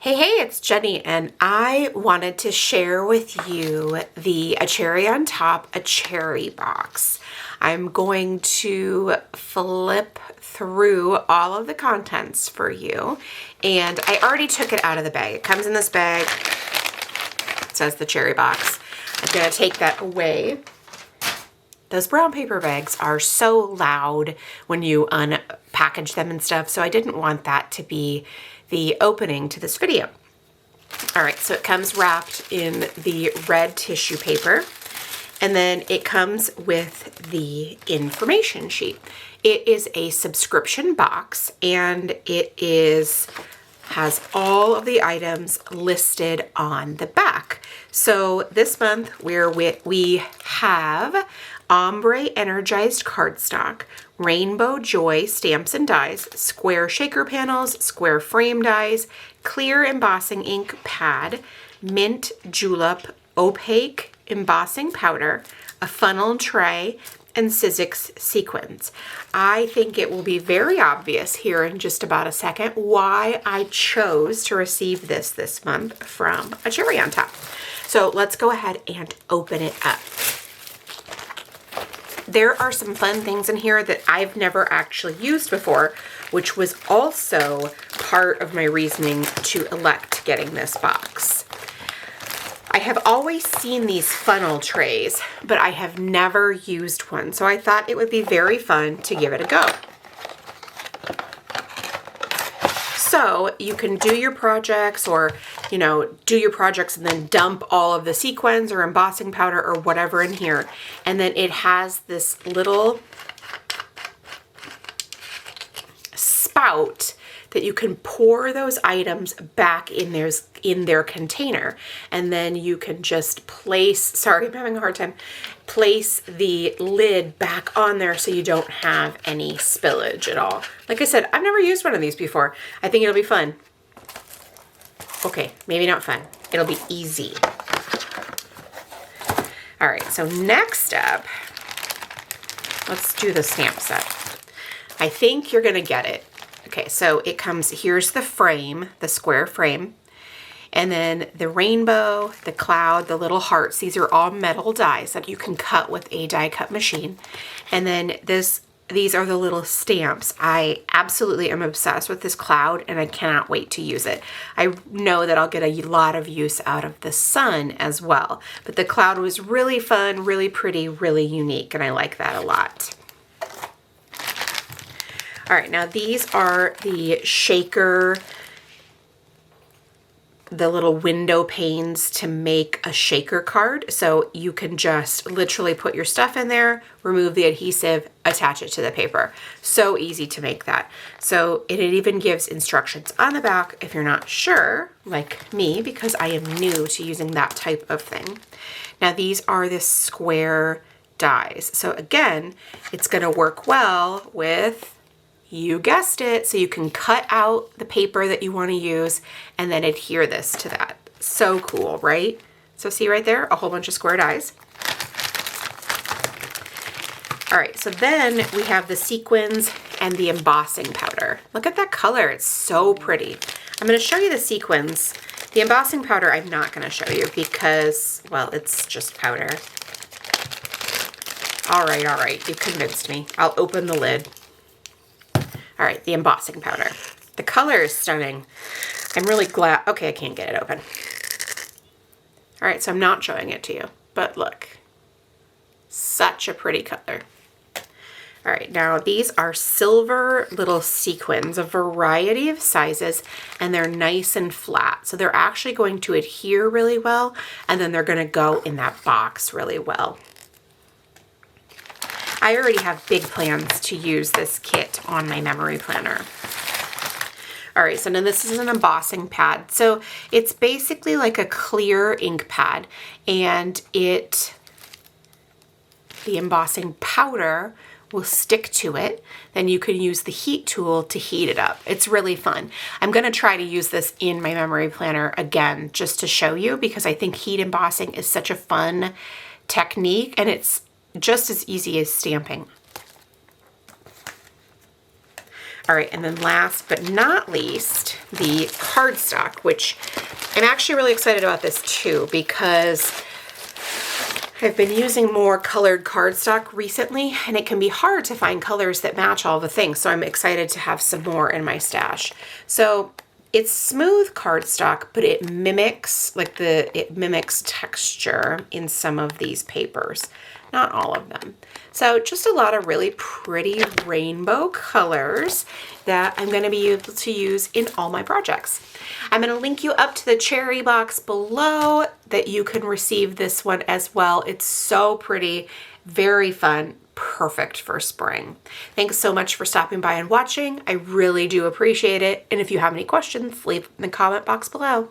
Hey, it's Jenny, and I wanted to share with you A Cherry on Top, a cherry box. I'm going to flip through all of the contents for you, and I already took it out of the bag. It comes in this bag. It says the cherry box. I'm going to take that away. Those brown paper bags are so loud when you unpackage them and stuff, so I didn't want that to be the opening to this video. All right, so it comes wrapped in the red tissue paper, and then it comes with the information sheet. It is a subscription box, and it has all of the items listed on the back. So this month we have Ombre Energized Cardstock, Rainbow Joy Stamps and Dies, Square Shaker Panels, Square Frame Dies, Clear Embossing Ink Pad, Mint Julep Opaque Embossing Powder, a Funnel Tray, and Sizzix Sequins. I think it will be very obvious here in just about a second why I chose to receive this month from A Cherry on Top. So let's go ahead and open it up. There are some fun things in here that I've never actually used before, which was also part of my reasoning to elect getting this box. I have always seen these funnel trays, but I have never used one, so I thought it would be very fun to give it a go. So you can do your projects, or do your projects and then dump all of the sequins or embossing powder or whatever in here. And then it has this little spout that you can pour those items back in their container. And then you can just place the lid back on there so you don't have any spillage at all. Like I said, I've never used one of these before. I think it'll be fun. Okay, maybe not fun. It'll be easy. All right, so next up, let's do the stamp set. I think you're gonna get it. Okay, so it comes, here's the frame, the square frame, and then the rainbow, the cloud, the little hearts. These are all metal dies that you can cut with a die cut machine. And then these are the little stamps. I absolutely am obsessed with this cloud, and I cannot wait to use it. I know that I'll get a lot of use out of the sun as well, but the cloud was really fun, really pretty, really unique, and I like that a lot. All right, now these are the shaker, the little window panes to make a shaker card. So you can just literally put your stuff in there, remove the adhesive, attach it to the paper. So easy to make that. So it even gives instructions on the back if you're not sure, like me, because I am new to using that type of thing. Now these are the square dies. So again, it's gonna work well with, you guessed it, so you can cut out the paper that you want to use and then adhere this to that. So cool, right? So see right there, a whole bunch of square dies. All right, so then we have the sequins and the embossing powder. Look at that color, it's so pretty. I'm going to show you the sequins. The embossing powder I'm not going to show you because, well, it's just powder. All right, you convinced me. I'll open the lid. All right, the embossing powder. The color is stunning. I'm really glad. Okay, I can't get it open. All right, so I'm not showing it to you, but look, such a pretty color. All right, now these are silver little sequins, a variety of sizes, and they're nice and flat. So they're actually going to adhere really well, and then they're gonna go in that box really well. I already have big plans to use this kit on my memory planner. All right, so now this is an embossing pad. So it's basically like a clear ink pad, and the embossing powder will stick to it. Then you can use the heat tool to heat it up. It's really fun. I'm gonna try to use this in my memory planner again, just to show you, because I think heat embossing is such a fun technique, and it's just as easy as stamping. All right, and then last but not least, the cardstock, which I'm actually really excited about this too because I've been using more colored cardstock recently, and it can be hard to find colors that match all the things. So I'm excited to have some more in my stash. So it's smooth cardstock, but it mimics texture in some of these papers, not all of them. So just a lot of really pretty rainbow colors that I'm going to be able to use in all my projects. I'm going to link you up to the cherry box below that you can receive this one as well. It's so pretty, very fun, perfect for spring. Thanks so much for stopping by and watching. I really do appreciate it. And if you have any questions, leave in the comment box below.